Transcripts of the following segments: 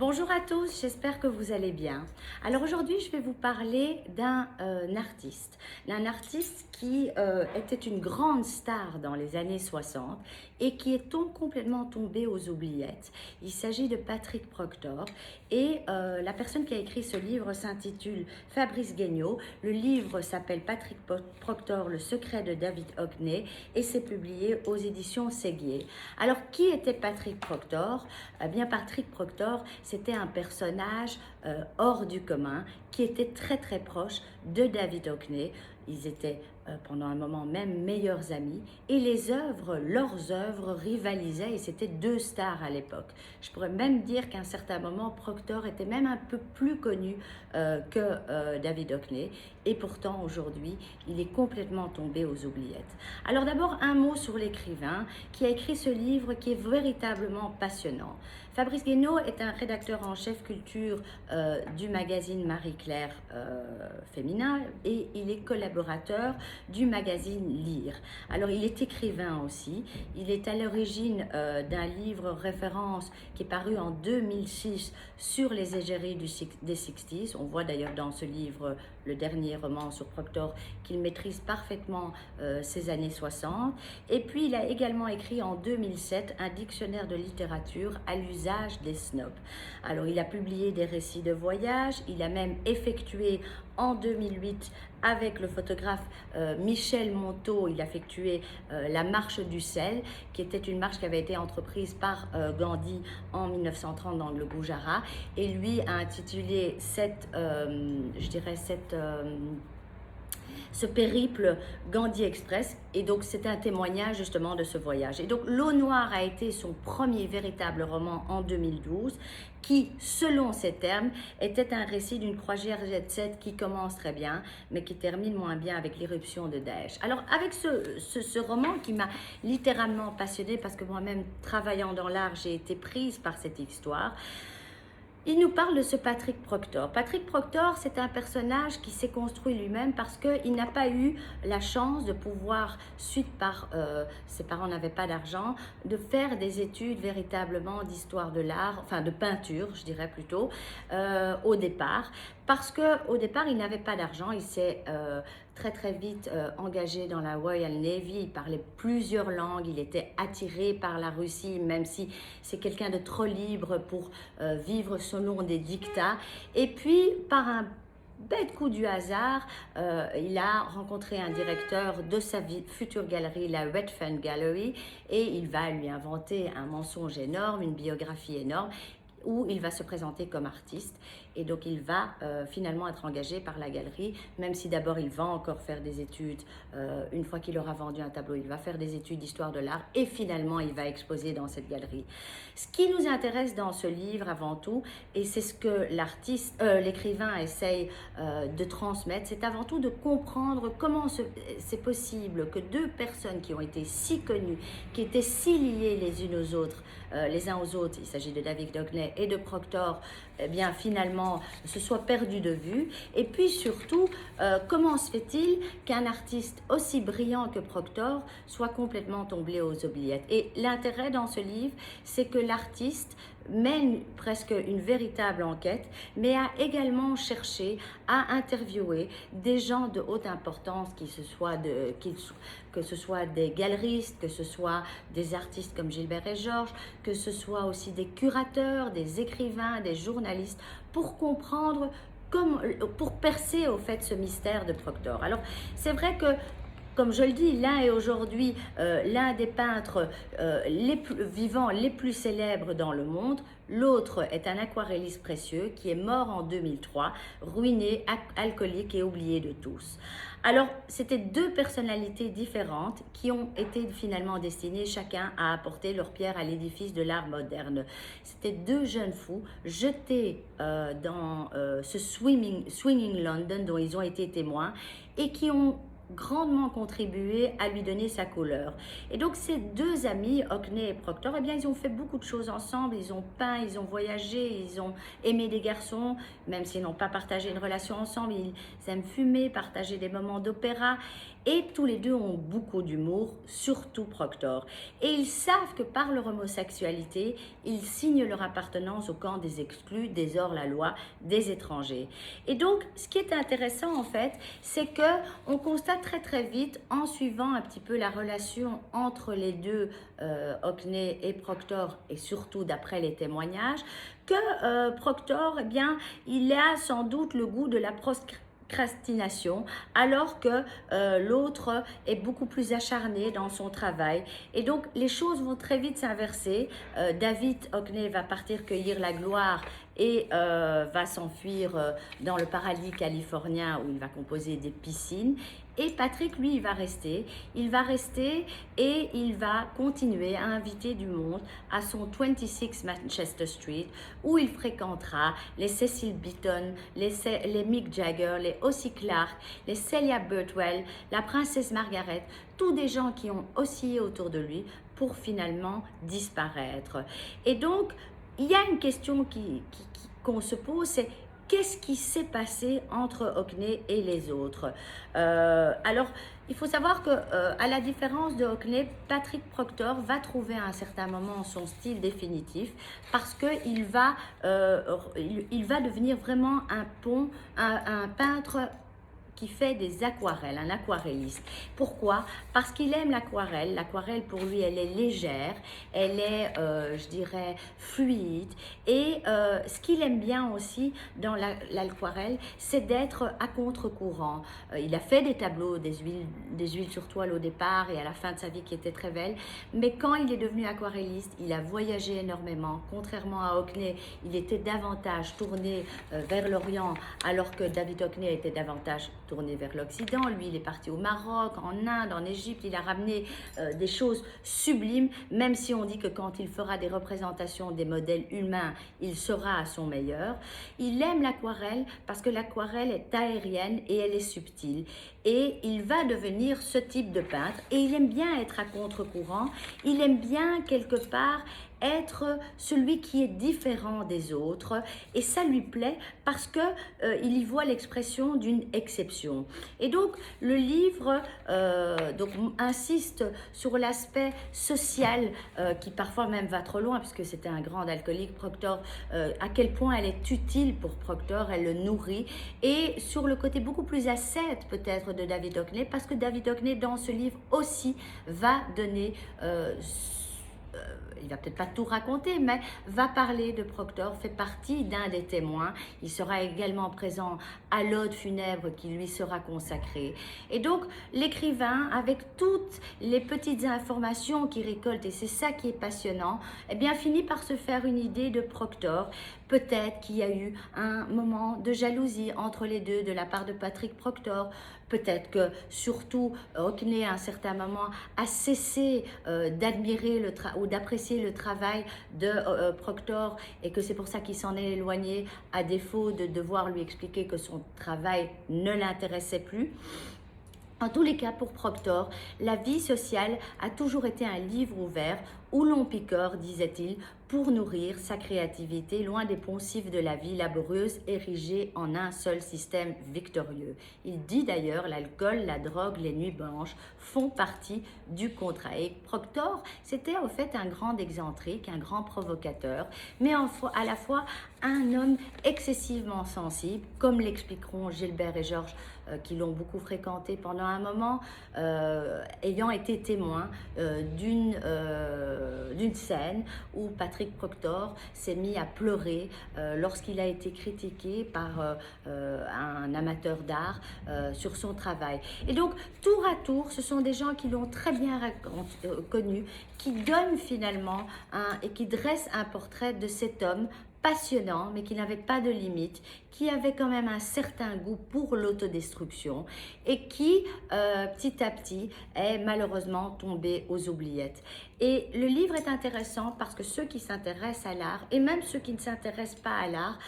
Bonjour à tous, j'espère que vous allez bien. Alors aujourd'hui, je vais vous parler d'un artiste qui était une grande star dans les années 60 et qui est complètement tombé aux oubliettes. Il s'agit de Patrick Proctor et la personne qui a écrit ce livre s'intitule Fabrice Guignot. Le livre s'appelle Patrick Proctor, le secret de David Hockney et c'est publié aux éditions Séguier. Alors qui était Patrick Proctor? Eh bien Patrick Proctor, c'était un personnage hors du commun qui était très très proche de David Hockney. Ils étaient pendant un moment même meilleurs amis et leurs œuvres rivalisaient et c'était deux stars à l'époque. Je pourrais même dire qu'à un certain moment, Proctor était même un peu plus connu que David Hockney et pourtant aujourd'hui, il est complètement tombé aux oubliettes. Alors d'abord, un mot sur l'écrivain qui a écrit ce livre qui est véritablement passionnant. Fabrice Guignot est un rédacteur en chef culture du magazine Marie-Claire féminin et il est collaborateur du magazine Lire. Alors il est écrivain aussi, il est à l'origine d'un livre référence qui est paru en 2006 sur les égéries des 60s. On voit d'ailleurs dans ce livre, le dernier roman sur Proctor, qu'il maîtrise parfaitement ces années 60. Et puis il a également écrit en 2007 un dictionnaire de littérature à l'usage des snobs. Alors il a publié des récits de voyage, il a même effectué en 2008 avec le photographe Michel Monteau, il a effectué la marche du sel, qui était une marche qui avait été entreprise par Gandhi en 1930 dans le Gujarat. Et lui a intitulé ce périple Gandhi Express, et donc c'était un témoignage justement de ce voyage. Et donc L'eau noire a été son premier véritable roman en 2012 qui, selon ses termes, était un récit d'une croisière jet-set qui commence très bien mais qui termine moins bien avec l'irruption de Daesh. Alors avec ce roman qui m'a littéralement passionnée parce que moi-même travaillant dans l'art j'ai été prise par cette histoire. Il nous parle de ce Patrick Proctor. Patrick Proctor, c'est un personnage qui s'est construit lui-même parce qu'il n'a pas eu la chance de pouvoir, ses parents n'avaient pas d'argent, de faire des études véritablement d'histoire de l'art, enfin de peinture, je dirais plutôt, au départ. Parce qu'au départ, il n'avait pas d'argent, il s'est très très vite engagé dans la Royal Navy, il parlait plusieurs langues, il était attiré par la Russie, même si c'est quelqu'un de trop libre pour vivre selon des dictats. Et puis, par un bête coup du hasard, il a rencontré un directeur de sa future galerie, la Red Fan Gallery, et il va lui inventer un mensonge énorme, une biographie énorme, où il va se présenter comme artiste et donc il va finalement être engagé par la galerie, même si d'abord il va encore faire des études, une fois qu'il aura vendu un tableau, il va faire des études d'histoire de l'art et finalement il va exposer dans cette galerie. Ce qui nous intéresse dans ce livre avant tout, et c'est ce que l'écrivain essaye de transmettre, c'est avant tout de comprendre comment c'est possible que deux personnes qui ont été si connues, qui étaient si liées les uns aux autres, il s'agit de David Hockney et de Proctor, eh bien finalement se soient perdus de vue. Et puis surtout, comment se fait-il qu'un artiste aussi brillant que Proctor soit complètement tombé aux oubliettes? Et l'intérêt dans ce livre, c'est que l'artiste mène presque une véritable enquête, mais a également cherché à interviewer des gens de haute importance, que ce soit des galeristes, que ce soit des artistes comme Gilbert et Georges, que ce soit aussi des curateurs, des écrivains, des journalistes, pour comprendre pour percer au fait ce mystère de Proctor. Alors c'est vrai que, comme je le dis, l'un est aujourd'hui l'un des peintres vivants les plus célèbres dans le monde. L'autre est un aquarelliste précieux qui est mort en 2003, ruiné, alcoolique et oublié de tous. Alors, c'était deux personnalités différentes qui ont été finalement destinées chacun à apporter leur pierre à l'édifice de l'art moderne. C'était deux jeunes fous jetés dans ce Swinging London dont ils ont été témoins et qui ont grandement contribué à lui donner sa couleur. Et donc ces deux amis, Hockney et Proctor, eh bien ils ont fait beaucoup de choses ensemble, ils ont peint, ils ont voyagé, ils ont aimé des garçons, même s'ils n'ont pas partagé une relation ensemble, ils aiment fumer, partager des moments d'opéra. Et tous les deux ont beaucoup d'humour, surtout Proctor. Et ils savent que par leur homosexualité, ils signent leur appartenance au camp des exclus, des hors-la-loi, des étrangers. Et donc, ce qui est intéressant en fait, c'est que on constate très très vite, en suivant un petit peu la relation entre les deux, Hockney et Proctor, et surtout d'après les témoignages, que Proctor, eh bien, il a sans doute le goût de la procrastination, alors que l'autre est beaucoup plus acharné dans son travail. Et donc, les choses vont très vite s'inverser. David Hockney va partir cueillir la gloire et va s'enfuir dans le paradis californien où il va composer des piscines. Et Patrick, lui, il va rester et il va continuer à inviter du monde à son 26 Manchester Street où il fréquentera les Cecil Beaton, les Mick Jagger, les Ossie Clark, les Celia Birtwell, la princesse Margaret, tous des gens qui ont oscillé autour de lui pour finalement disparaître. Et donc, il y a une question qu'on se pose, c'est qu'est-ce qui s'est passé entre Hockney et les autres? Alors, il faut savoir que, à la différence de Hockney, Patrick Proctor va trouver à un certain moment son style définitif parce qu'il va, il va devenir vraiment un peintre qui fait des aquarelles, un aquarelliste. Pourquoi? Parce qu'il aime l'aquarelle. L'aquarelle, pour lui, elle est légère, elle est, je dirais, fluide. Et ce qu'il aime bien aussi dans l'aquarelle, c'est d'être à contre-courant. Il a fait des tableaux, des huiles sur toile au départ et à la fin de sa vie qui étaient très belles. Mais quand il est devenu aquarelliste, il a voyagé énormément. Contrairement à Hockney, il était davantage tourné vers l'Orient, alors que David Hockney était davantage tourné vers l'Occident. Lui, il est parti au Maroc, en Inde, en Égypte. Il a ramené des choses sublimes, même si on dit que quand il fera des représentations des modèles humains, il sera à son meilleur. Il aime l'aquarelle parce que l'aquarelle est aérienne et elle est subtile. Et il va devenir ce type de peintre. Et il aime bien être à contre-courant. Il aime bien, quelque part, être celui qui est différent des autres, et ça lui plaît parce que il y voit l'expression d'une exception. Et donc le livre donc insiste sur l'aspect social qui parfois même va trop loin, puisque c'était un grand alcoolique, Proctor, à quel point elle est utile pour Proctor, elle le nourrit, et sur le côté beaucoup plus ascète peut-être de David Hockney, parce que David Hockney dans ce livre aussi va donner il va peut-être pas tout raconter, mais va parler de Proctor, fait partie d'un des témoins. Il sera également présent à l'ode funèbre qui lui sera consacrée. Et donc, l'écrivain, avec toutes les petites informations qu'il récolte, et c'est ça qui est passionnant, eh bien, finit par se faire une idée de Proctor. Peut-être qu'il y a eu un moment de jalousie entre les deux de la part de Patrick Proctor. Peut-être que surtout Hockney à un certain moment a cessé d'admirer ou d'apprécier le travail de Proctor, et que c'est pour ça qu'il s'en est éloigné, à défaut de devoir lui expliquer que son travail ne l'intéressait plus. En tous les cas, pour Proctor, la vie sociale a toujours été un livre ouvert où l'on picore, disait-il, pour nourrir sa créativité, loin des poncifs de la vie laborieuse érigée en un seul système victorieux. Il dit d'ailleurs, l'alcool, la drogue, les nuits blanches font partie du contrat. Et Proctor, c'était au fait un grand excentrique, un grand provocateur, mais à la fois un homme excessivement sensible, comme l'expliqueront Gilbert et Georges, qui l'ont beaucoup fréquenté pendant un moment, ayant été témoins d'une scène où Patrick Proctor s'est mis à pleurer lorsqu'il a été critiqué par un amateur d'art sur son travail. Et donc, tour à tour, ce sont des gens qui l'ont très bien connu, qui donnent finalement et qui dressent un portrait de cet homme passionnant, mais qui n'avait pas de limite, qui avait quand même un certain goût pour l'autodestruction et qui, petit à petit, est malheureusement tombé aux oubliettes. Et le livre est intéressant parce que ceux qui s'intéressent à l'art, et même ceux qui ne s'intéressent pas à l'art,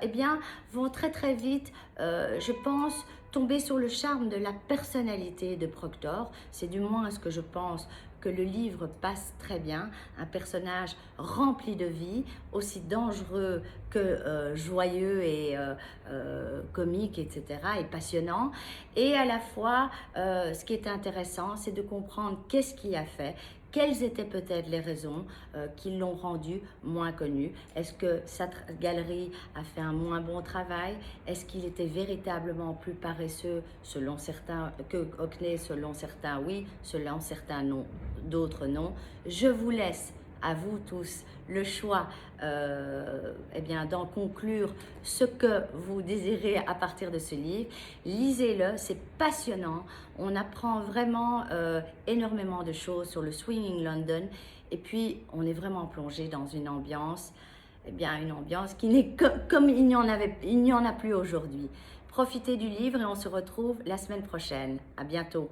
eh bien, vont très très vite, je pense, tomber sur le charme de la personnalité de Proctor. C'est du moins ce que je pense que le livre passe très bien. Un personnage rempli de vie, aussi dangereux que joyeux et comique, etc. et passionnant. Et à la fois, ce qui est intéressant, c'est de comprendre qu'est-ce qui a fait, quelles étaient peut-être les raisons qui l'ont rendu moins connu. Est-ce que sa galerie a fait un moins bon travail? Est-ce qu'il était véritablement plus paresseux selon certains, que Hockney, selon certains oui, selon certains non, d'autres non? Je vous laisse à vous tous le choix eh bien, d'en conclure ce que vous désirez à partir de ce livre. Lisez-le, c'est passionnant. On apprend vraiment énormément de choses sur le Swinging London et puis on est vraiment plongé dans une ambiance, eh bien, une ambiance qui n'est comme il n'y en a plus aujourd'hui. Profitez du livre et on se retrouve la semaine prochaine. À bientôt.